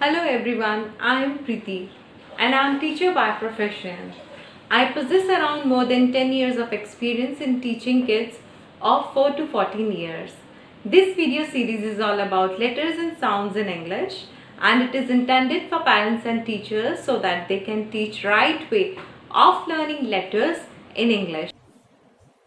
Hello everyone, I am Preeti and I am teacher by profession. I possess around more than 10 years of experience in teaching kids of 4 to 14 years. This video series is all about letters and sounds in English and it is intended for parents and teachers so that they can teach right way of learning letters in English.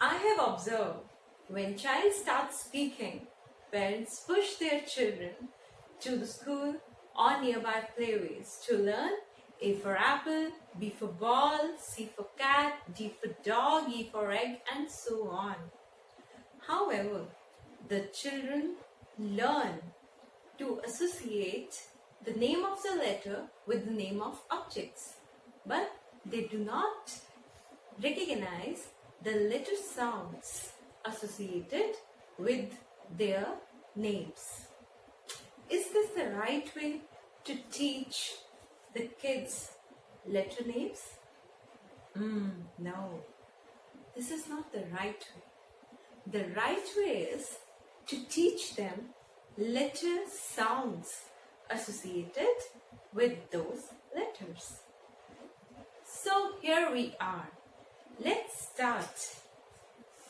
I have observed when child starts speaking, parents push their children to the school or nearby playways to learn A for apple, B for ball, C for cat, D for dog, E for egg, and so on. However, the children learn to associate the name of the letter with the name of objects, but they do not recognize the letter sounds associated with their names. Is this the right way to teach the kids letter names? No, this is not the right way. The right way is to teach them letter sounds associated with those letters. So here we are. Let's start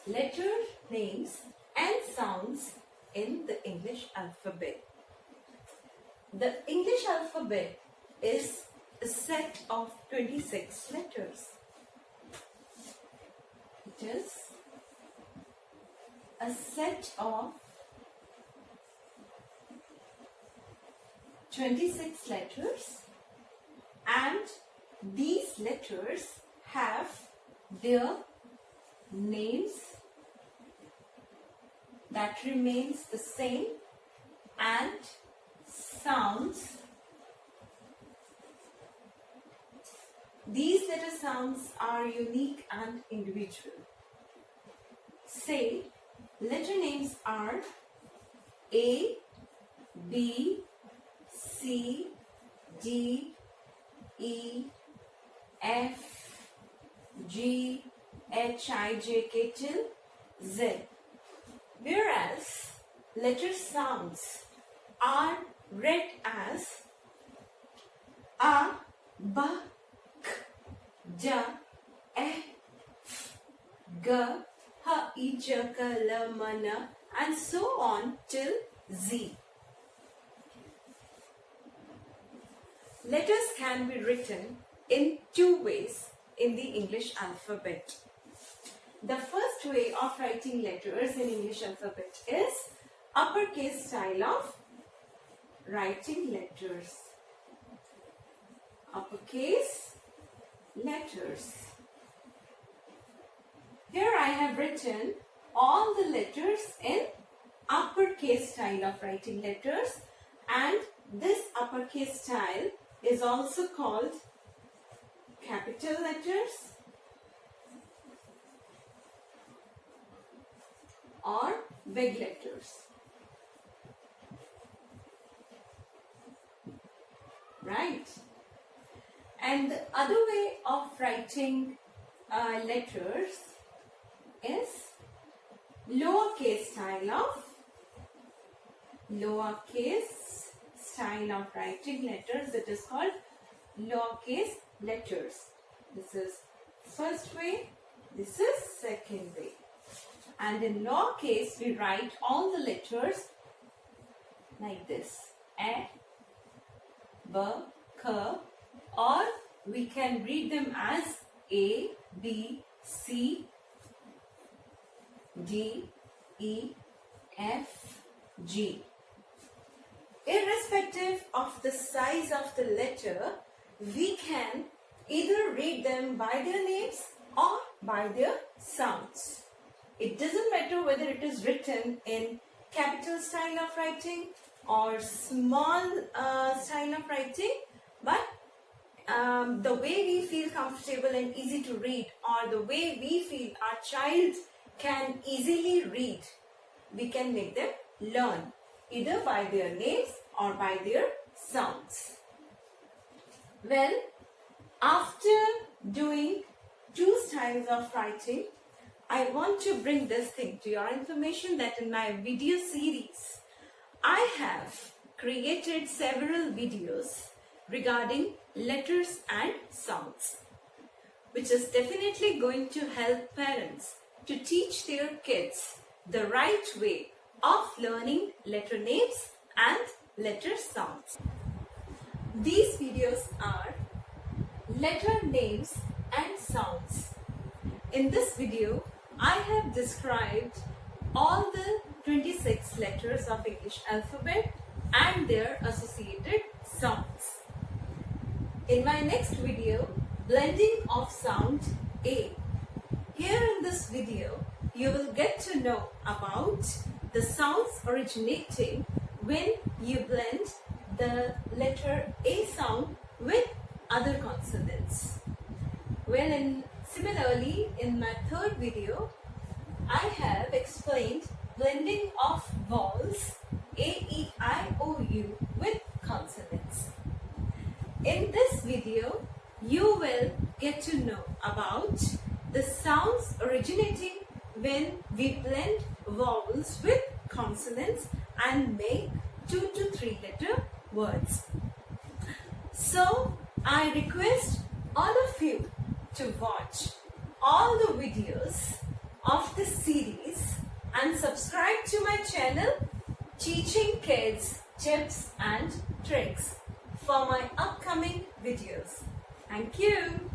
letter names and sounds in the English alphabet. The English alphabet is a set of 26 letters. It is a set of 26 letters, and these letters have their names that remains the same and sounds. These letter sounds are unique and individual. Say, letter names are A, B, C, D, E, F, G, H, I, J, K till Z. Whereas letter sounds are read as A, B, K, J, E, F, G, H, I, J, K, L, M, N, and so on till Z. Letters can be written in two ways in the English alphabet. The first way of writing letters in English alphabet is uppercase style of writing letters. Uppercase letters. Here I have written all the letters in uppercase style of writing letters, and this uppercase style is also called capital letters or big letters. Right? And the other way of writing letters is lowercase style of writing letters. It is called lowercase letters. This is first way, this is second way. And in lowercase we write all the letters like this: A, B, K, or we can read them as A, B, C, D, E, F, G. Irrespective of the size of the letter, we can either read them by their names or by their sounds. It doesn't matter whether it is written in capital style of writing or small style of writing, but the way we feel comfortable and easy to read, or the way we feel our child can easily read, we can make them learn either by their names or by their sounds. Well, after doing two styles of writing, I want to bring this thing to your information that in my video series, I have created several videos regarding letters and sounds, which is definitely going to help parents to teach their kids the right way of learning letter names and letter sounds. These videos are letter names and sounds. In this video, I have described all the 26 letters of English alphabet and their associated sounds. In my next video, blending of sound A. Here in this video, you will get to know about the sounds originating when you blend the letter A sound with other consonants. Similarly, in my third video, I have explained blending of vowels A, E, I, O, U with consonants. In this video, you will get to know about the sounds originating when we blend vowels with consonants and make 2 to 3 letter words. So, I request all of you to watch all the videos of this series and subscribe to my channel Teaching Kids Tips and Tricks for my upcoming videos. Thank you.